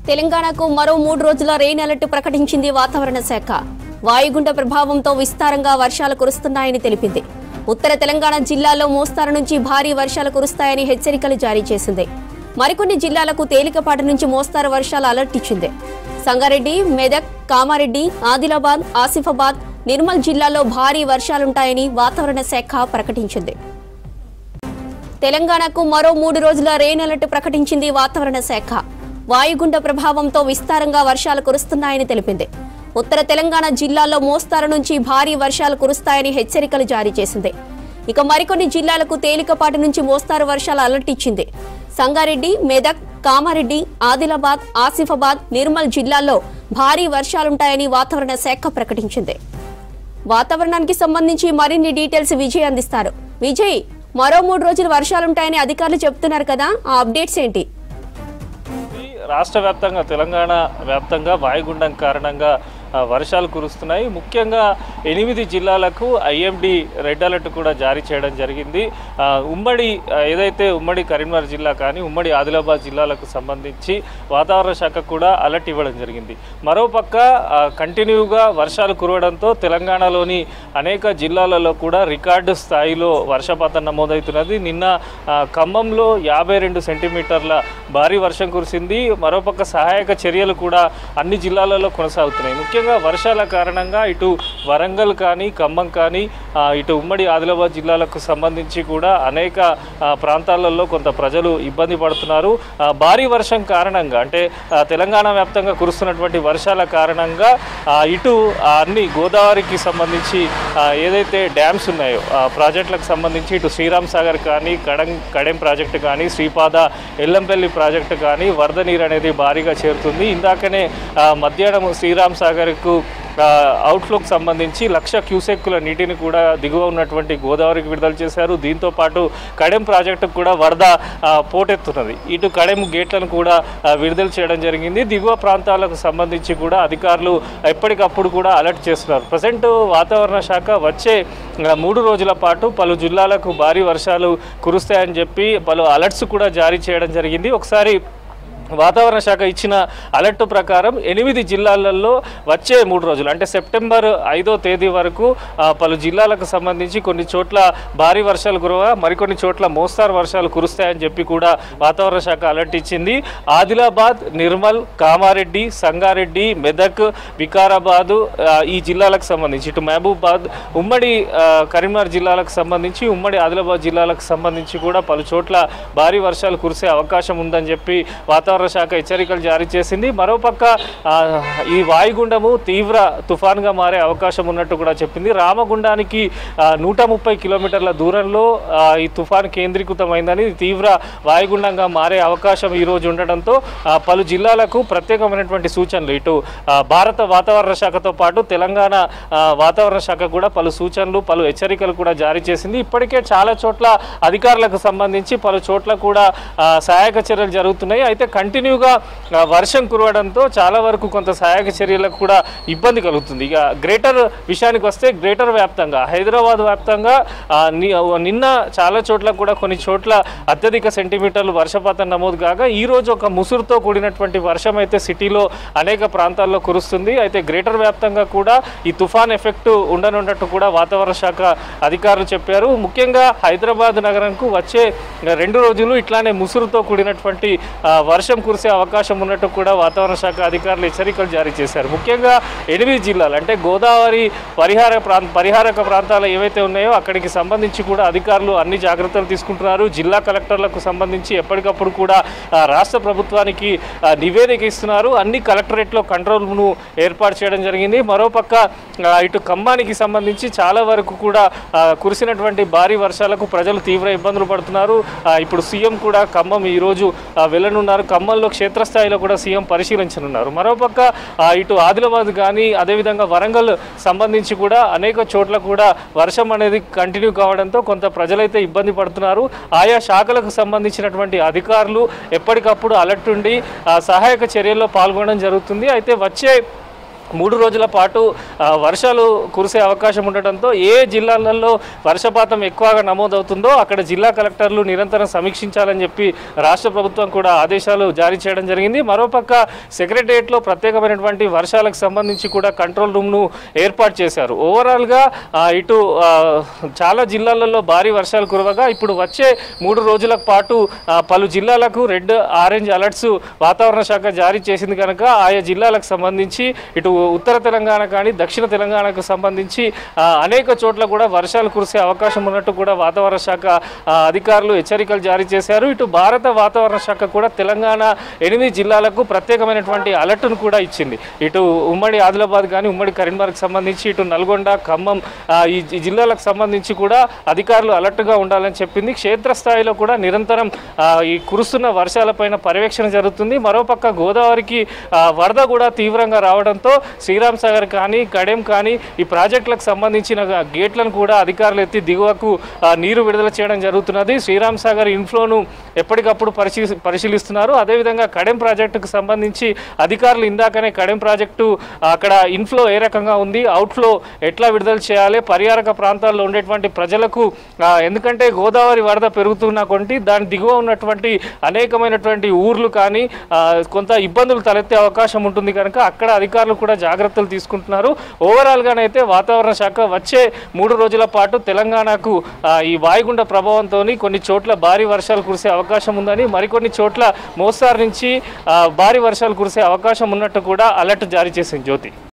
తెలంగాణకు మరో 3 రోజుల రెయిన్ అలర్ట్ ప్రకటించింది వాతావరణ శాఖ. వాయుగుండ ప్రభావంతో విస్తారంగా వర్షాలు కురుస్తున్నాయని తెలిపింది. ఉత్తర తెలంగాణ జిల్లాల్లో మోస్తారు నుంచి భారీ వర్షాలు కురుస్తాయని హెచ్చరికలు జారీ చేసింది. మరికొన్ని జిల్లాలకు తేలికపాటి నుంచి మోస్తారు వర్షాల అలర్ట్ ఇచ్చింది. సంగారెడ్డి, మెదక్, కామారెడ్డి, ఆదిలాబాద్, ఆసిఫాబాద్, నిర్మల్ జిల్లాల్లో భారీ వర్షాలుంటాయని వాతావరణ శాఖ ప్రకటించింది. తెలంగాణకు మరో 3 రోజుల రెయిన్ అలర్ట్ ప్రకటించింది వాతావరణ శాఖ. వాయుగుండ ప్రభావంతో విస్తారంగా వర్షాలు కురుస్తున్నాయని తెలిపింది. ఉత్తర తెలంగాణ జిల్లాల్లో మోస్తారు నుంచి భారీ వర్షాలు కురుస్తాయని హెచ్చరికలు జారీ చేసింది. ఇక మరికొన్ని జిల్లాలకు తేలికపాటి నుంచి మోస్తారు వర్షాల అలర్ట్ ఇచ్చింది. సంగారెడ్డి, మెదక్, కామారెడ్డి, ఆదిలాబాద్, ఆసిఫాబాద్, నిర్మల్ జిల్లాల్లో భారీ వర్షాలుంటాయని వాతావరణ శాఖ ప్రకటించింది. వాతావరణానికి సంబంధించి మరిన్ని డీటెయిల్స్ విజయ్ అందిస్తారు. విజయ్, మరో 3 రోజులు వర్షాలుంటాయని అధికారులు చెబుతున్నారు కదా, ఆ అప్డేట్స్ ఏంటి? రాష్ట్ర వ్యాప్తంగా తెలంగాణ వ్యాప్తంగా వాయుగుండం కారణంగా వర్షాలు కురుస్తున్నాయి. ముఖ్యంగా 8 జిల్లాలకు ఐఎండీ రెడ్ అలర్ట్ కూడా జారీ చేయడం జరిగింది. ఉమ్మడి కరీంనగర్ జిల్లా కానీ ఉమ్మడి ఆదిలాబాద్ జిల్లాలకు సంబంధించి వాతావరణ శాఖ కూడా అలర్ట్ ఇవ్వడం జరిగింది. మరోపక్క కంటిన్యూగా వర్షాలు కురవడంతో తెలంగాణలోని అనేక జిల్లాలలో కూడా రికార్డు స్థాయిలో వర్షపాతం నమోదవుతున్నది. నిన్న ఖమ్మంలో 52 సెంటీమీటర్ల భారీ వర్షం కురిసింది. మరోపక్క సహాయక చర్యలు కూడా అన్ని జిల్లాలలో కొనసాగుతున్నాయి. ముఖ్యంగా వర్షాల కారణంగా ఇటు వరంగల్ కానీ ఖమ్మం కానీ ఇటు ఉమ్మడి ఆదిలాబాద్ జిల్లాలకు సంబంధించి కూడా అనేక ప్రాంతాలలో కొంత ప్రజలు ఇబ్బంది పడుతున్నారు. భారీ వర్షం కారణంగా అంటే తెలంగాణ వ్యాప్తంగా కురుస్తున్నటువంటి వర్షాల కారణంగా ఇటు అన్ని గోదావరికి సంబంధించి ఏదైతే డ్యామ్స్ ఉన్నాయో ప్రాజెక్టులకు సంబంధించి ఇటు శ్రీరామ్ సాగర్ కానీ కడెం ప్రాజెక్టు కానీ శ్రీపాద ఎల్లంపల్లి ప్రాజెక్టు కానీ వరద నీరు అనేది భారీగా చేరుతుంది. ఇందాకనే మధ్యాహ్నం శ్రీరామ్ సాగర్కు అవుట్ఫ్లోకి సంబంధించి 1,00,000 క్యూసెక్కుల నీటిని కూడా దిగువ ఉన్నటువంటి గోదావరికి విడుదల చేశారు. దీంతోపాటు కడెం ప్రాజెక్టుకు కూడా వరద పోటెత్తున్నది. ఇటు కడెం గేట్లను కూడా విడుదల చేయడం జరిగింది. దిగువ ప్రాంతాలకు సంబంధించి కూడా అధికారులు ఎప్పటికప్పుడు కూడా అలర్ట్ చేస్తున్నారు. ప్రజెంట్ వాతావరణ శాఖ వచ్చే 3 రోజుల పాటు పలు జిల్లాలకు భారీ వర్షాలు కురుస్తాయని చెప్పి పలు అలర్ట్స్ కూడా జారీ చేయడం జరిగింది. ఒకసారి వాతావరణ శాఖ ఇచ్చిన అలర్ట్ ప్రకారం 8 జిల్లాలలో వచ్చే 3 రోజులు అంటే సెప్టెంబర్ 5వ తేదీ వరకు పలు జిల్లాలకు సంబంధించి కొన్ని చోట్ల భారీ వర్షాలు కురవ మరికొన్ని చోట్ల మోస్తారు వర్షాలు కురుస్తాయని చెప్పి కూడా వాతావరణ శాఖ అలర్ట్ ఇచ్చింది. ఆదిలాబాద్, నిర్మల్, కామారెడ్డి, సంగారెడ్డి, మెదక్, వికారాబాద్ ఈ జిల్లాలకు సంబంధించి ఇటు మహబూబాద్, ఉమ్మడి కరీంనగర్ జిల్లాలకు సంబంధించి ఉమ్మడి ఆదిలాబాద్ జిల్లాలకు సంబంధించి కూడా పలు చోట్ల భారీ వర్షాలు కురిసే అవకాశం ఉందని చెప్పి వాతావరణ శాఖ హెచ్చరికలు జారీ చేసింది. మరోపక్క ఈ వాయుగుండము తీవ్ర తుఫాన్గా మారే అవకాశం ఉన్నట్టు కూడా చెప్పింది. రామగుండానికి 130 కిలోమీటర్ల దూరంలో ఈ తుఫాన్ కేంద్రీకృతమైందని తీవ్ర వాయుగుండంగా మారే అవకాశం ఈరోజు ఉండడంతో పలు జిల్లాలకు ప్రత్యేకమైనటువంటి సూచనలు ఇటు భారత వాతావరణ శాఖతో పాటు తెలంగాణ వాతావరణ శాఖ కూడా పలు సూచనలు పలు హెచ్చరికలు కూడా జారీ చేసింది. ఇప్పటికే చాలా చోట్ల అధికారులకు సంబంధించి పలు చోట్ల కూడా సహాయక చర్యలు జరుగుతున్నాయి. అయితే కంటిన్యూగా వర్షం కురవడంతో చాలా వరకు కొంత సహాయక చర్యలకు కూడా ఇబ్బంది కలుగుతుంది. ఇక గ్రేటర్ విషయానికి వస్తే గ్రేటర్ వ్యాప్తంగా హైదరాబాద్ వ్యాప్తంగా నిన్న చాలా చోట్ల కూడా కొన్ని చోట్ల అత్యధిక సెంటీమీటర్లు వర్షపాతం నమోదు కాగా ఈరోజు ఒక ముసురుతో కూడినటువంటి వర్షం అయితే సిటీలో అనేక ప్రాంతాల్లో కురుస్తుంది. అయితే గ్రేటర్ వ్యాప్తంగా కూడా ఈ తుఫాన్ ఎఫెక్ట్ ఉండనున్నట్టు కూడా వాతావరణ శాఖ అధికారులు చెప్పారు. ముఖ్యంగా హైదరాబాద్ నగరంకు వచ్చే 2 రోజులు ఇట్లానే ముసురుతో కూడినటువంటి వర్షం కురిసే అవకాశం ఉన్నట్టు కూడా వాతావరణ శాఖ అధికారులు హెచ్చరికలు జారీ చేశారు. ముఖ్యంగా 8 జిల్లాలు అంటే గోదావరి పరిహారక ప్రాంతాలు ఏవైతే ఉన్నాయో అక్కడికి సంబంధించి కూడా అధికారులు అన్ని జాగ్రత్తలు తీసుకుంటున్నారు. జిల్లా కలెక్టర్లకు సంబంధించి ఎప్పటికప్పుడు కూడా రాష్ట్ర ప్రభుత్వానికి నివేదిక ఇస్తున్నారు. అన్ని కలెక్టరేట్లో కంట్రోల్ను ఏర్పాటు చేయడం జరిగింది. మరోపక్క ఇటు ఖమ్మానికి సంబంధించి చాలా వరకు కూడా కురిసినటువంటి భారీ వర్షాలకు ప్రజలు తీవ్ర ఇబ్బందులు పడుతున్నారు. ఇప్పుడు సీఎం కూడా ఖమ్మం ఈరోజు వెళ్ళనున్నారు. ఖమ్మంలో క్షేత్రస్థాయిలో కూడా సీఎం పరిశీలించనున్నారు. మరోపక్క ఇటు ఆదిలాబాద్ కానీ అదేవిధంగా వరంగల్ సంబంధించి కూడా అనేక చోట్ల కూడా వర్షం అనేది కంటిన్యూ కావడంతో కొంత ప్రజలైతే ఇబ్బంది పడుతున్నారు. ఆయా శాఖలకు సంబంధించినటువంటి అధికారులు ఎప్పటికప్పుడు అలర్ట్ ఉండి సహాయక చర్యల్లో పాల్గొనడం జరుగుతుంది. అయితే వచ్చే 3 రోజుల పాటు వర్షాలు కురిసే అవకాశం ఉండటంతో ఏ జిల్లాలలో వర్షపాతం ఎక్కువగా నమోదవుతుందో అక్కడ జిల్లా కలెక్టర్లు నిరంతరం సమీక్షించాలని చెప్పి రాష్ట్ర ప్రభుత్వం కూడా ఆదేశాలు జారీ చేయడం జరిగింది. మరోపక్క సెక్రటేరియట్లో ప్రత్యేకమైనటువంటి వర్షాలకు సంబంధించి కూడా కంట్రోల్ రూమ్ను ఏర్పాటు చేశారు. ఓవరాల్గా ఇటు చాలా జిల్లాలలో భారీ వర్షాలు కురవగా ఇప్పుడు వచ్చే 3 రోజుల పాటు పలు జిల్లాలకు రెడ్ ఆరెంజ్ అలర్ట్స్ వాతావరణ శాఖ జారీ చేసింది కనుక ఆయా జిల్లాలకు సంబంధించి ఇటు ఉత్తర తెలంగాణ కానీ దక్షిణ తెలంగాణకు సంబంధించి అనేక చోట్ల కూడా వర్షాలు కురిసే అవకాశం ఉన్నట్టు కూడా వాతావరణ శాఖ అధికారులు హెచ్చరికలు జారీ చేశారు. ఇటు భారత వాతావరణ శాఖ కూడా తెలంగాణ 8 జిల్లాలకు ప్రత్యేకమైనటువంటి అలర్ట్ను కూడా ఇచ్చింది. ఇటు ఉమ్మడి ఆదిలాబాద్ కానీ ఉమ్మడి కరీంనగర్కి సంబంధించి ఇటు నల్గొండ ఖమ్మం ఈ జిల్లాలకు సంబంధించి కూడా అధికారులు అలర్ట్గా ఉండాలని చెప్పింది. క్షేత్రస్థాయిలో కూడా నిరంతరం ఈ కురుస్తున్న వర్షాలపైన పర్యవేక్షణ జరుగుతుంది. మరోపక్క గోదావరికి వరద కూడా తీవ్రంగా రావడంతో శ్రీరామ్ సాగర్ కానీ కడెం కానీ ఈ ప్రాజెక్టులకు సంబంధించిన గేట్లను కూడా అధికారులు ఎత్తి దిగువకు నీరు విడుదల చేయడం జరుగుతున్నది. శ్రీరామ్ సాగర్ ఇన్ఫ్లోను ఎప్పటికప్పుడు పరిశీలిస్తున్నారు. అదేవిధంగా కడెం ప్రాజెక్టుకు సంబంధించి అధికారులు ఇందాకనే కడెం ప్రాజెక్టు అక్కడ ఇన్ఫ్లో ఏ రకంగా ఉంది, అవుట్ఫ్లో ఎట్లా విడుదల చేయాలి, పరిహారక ప్రాంతాల్లో ఉండేటువంటి ప్రజలకు ఎందుకంటే గోదావరి వరద పెరుగుతున్న కొంటి దాని దిగువ ఉన్నటువంటి అనేకమైనటువంటి ఊర్లు కానీ కొంత ఇబ్బందులు తలెత్తే అవకాశం ఉంటుంది కనుక అక్కడ అధికారులు కూడా జాగ్రత్తలు తీసుకుంటున్నారు. ఓవరాల్గానైతే వాతావరణ శాఖ వచ్చే 3 రోజుల పాటు తెలంగాణకు ఈ వాయుగుండ ప్రభావంతో కొన్ని చోట్ల భారీ వర్షాలు కురిసే అవకాశం ఉందని, మరికొన్ని చోట్ల మోస్తారు నుంచి భారీ వర్షాలు కురిసే అవకాశం ఉన్నట్టు కూడా అలర్ట్ జారీ చేసింది. జ్యోతి.